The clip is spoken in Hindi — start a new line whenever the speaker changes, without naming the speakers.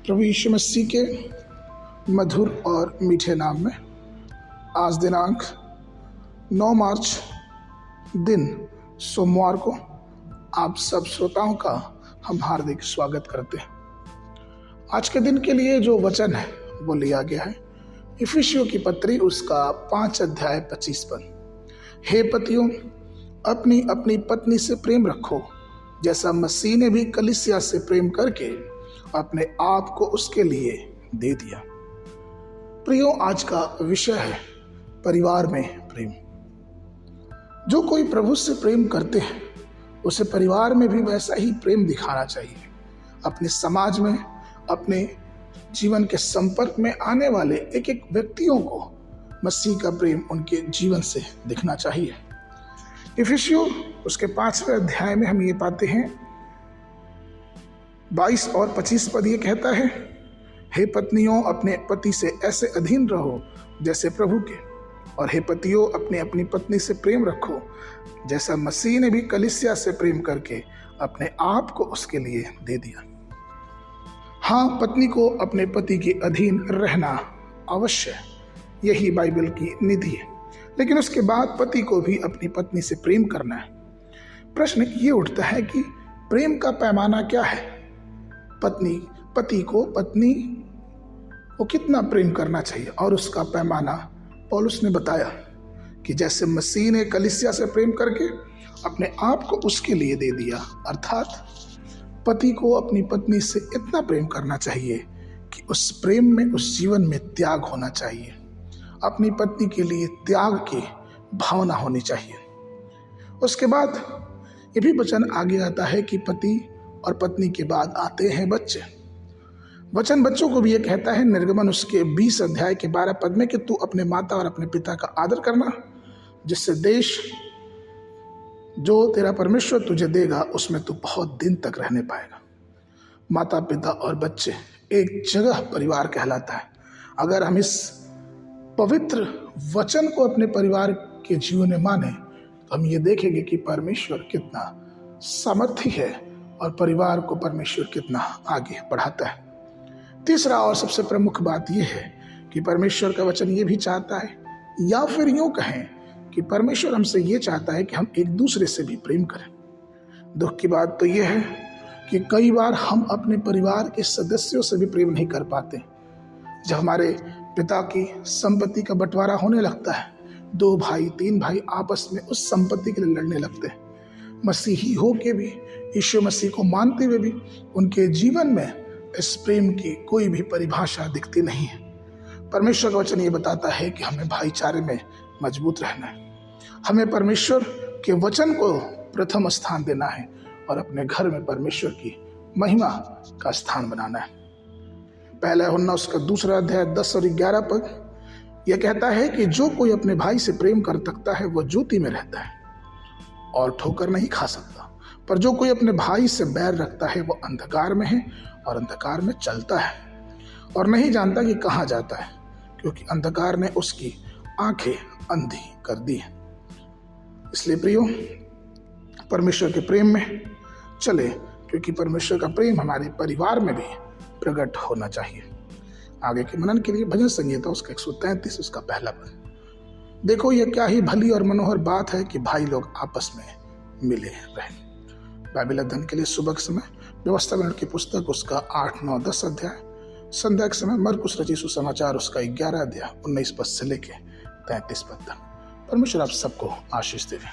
प्रभु यीशु मसीह के मधुर और मीठे नाम में आज दिनांक 9 मार्च दिन सोमवार को आप सब श्रोताओं का हम हार्दिक स्वागत करते हैं। आज के दिन के लिए जो वचन है वो लिया गया है इफिसियों की पत्री उसका 5 अध्याय 25 पद। हे पतियों, अपनी अपनी पत्नी से प्रेम रखो, जैसा मसीह ने भी कलीसिया से प्रेम करके अपने आप को उसके लिए दे दिया। प्रियो, आज का विषय है परिवार में प्रेम। जो कोई प्रभु से प्रेम करते हैं उसे परिवार में भी वैसा ही प्रेम दिखाना चाहिए। अपने समाज में, अपने जीवन के संपर्क में आने वाले एक एक व्यक्तियों को मसीह का प्रेम उनके जीवन से दिखना चाहिए। इफिसियों उसके 5वें अध्याय में हम ये पाते हैं 22 और 25 पद। ये कहता है, हे पत्नियों, अपने पति से ऐसे अधीन रहो जैसे प्रभु के, और हे पतियों, अपनी अपनी पत्नी से प्रेम रखो, जैसा मसीह ने भी कलीसिया से प्रेम करके अपने आप को उसके लिए दे दिया। हाँ, पत्नी को अपने पति के अधीन रहना अवश्य, यही बाइबल की नीति है, लेकिन उसके बाद पति को भी अपनी पत्नी से प्रेम करना है। प्रश्न ये उठता है कि प्रेम का पैमाना क्या है? पति को पत्नी को कितना प्रेम करना चाहिए, और उसका पैमाना पौलुस ने बताया कि जैसे मसीह ने कलीसिया से प्रेम करके अपने आप को उसके लिए दे दिया, अर्थात पति को अपनी पत्नी से इतना प्रेम करना चाहिए कि उस प्रेम में, उस जीवन में त्याग होना चाहिए। अपनी पत्नी के लिए त्याग की भावना होनी चाहिए। उसके बाद ये भी वचन आगे आता है कि पति और पत्नी के बाद आते हैं बच्चे। वचन बच्चों को भी ये कहता है, निर्गमन उसके 20 अध्याय के 12 पद में, कि तू अपने माता और अपने पिता का आदर करना, जिससे देश जो तेरा परमेश्वर तुझे देगा उसमें तू बहुत दिन तक रहने पाएगा। माता पिता और बच्चे एक जगह परिवार कहलाता है। अगर हम इस पवित्र वचन को अपने परिवार के जीवन में माने तो हम ये देखेंगे कि परमेश्वर कितना सामर्थी है और परिवार को परमेश्वर कितना आगे बढ़ाता है। तीसरा और सबसे प्रमुख बात यह है कि परमेश्वर का वचन ये भी चाहता है, या फिर यूं कहें कि परमेश्वर हमसे ये चाहता है कि हम एक दूसरे से भी प्रेम करें। दुख की बात तो यह है कि कई बार हम अपने परिवार के सदस्यों से भी प्रेम नहीं कर पाते। जब हमारे पिता की संपत्ति का बंटवारा होने लगता है, 2 भाई 3 भाई आपस में उस संपत्ति के लिए लड़ने लगते हैं। मसीही हो के भी, यीशु मसीह को मानते हुए भी उनके जीवन में इस प्रेम की कोई भी परिभाषा दिखती नहीं है। परमेश्वर का वचन ये बताता है कि हमें भाईचारे में मजबूत रहना है। हमें परमेश्वर के वचन को प्रथम स्थान देना है और अपने घर में परमेश्वर की महिमा का स्थान बनाना है। पहला यूहन्ना उसका 2 अध्याय 10 और 11 पद यह कहता है कि जो कोई अपने भाई से प्रेम कर सकता है वह ज्योति में रहता है और ठोकर नहीं खा सकता, पर जो कोई अपने भाई से बैर रखता है वह अंधकार में है और अंधकार में चलता है और नहीं जानता कि कहाँ जाता है, क्योंकि अंधकार ने उसकी आंखें अंधी कर दी है। इसलिए प्रियो, परमेश्वर के प्रेम में चले, क्योंकि परमेश्वर का प्रेम हमारे परिवार में भी प्रकट होना चाहिए। आगे के मनन के लिए भजन संहिता उसका 133 उसका पहला पद। देखो, यह क्या ही भली और मनोहर बात है कि भाई लोग आपस में मिले रहें। बाइबल अध्ययन के लिए सुबह के समय व्यवस्था विवरण की पुस्तक उसका 8, 9, 10 अध्याय, संध्या के समय मरकुस रचित सुसमाचार उसका 11 अध्याय 19 पद से लेके 33 पद तक। परमेश्वर आप सबको आशीष देवे।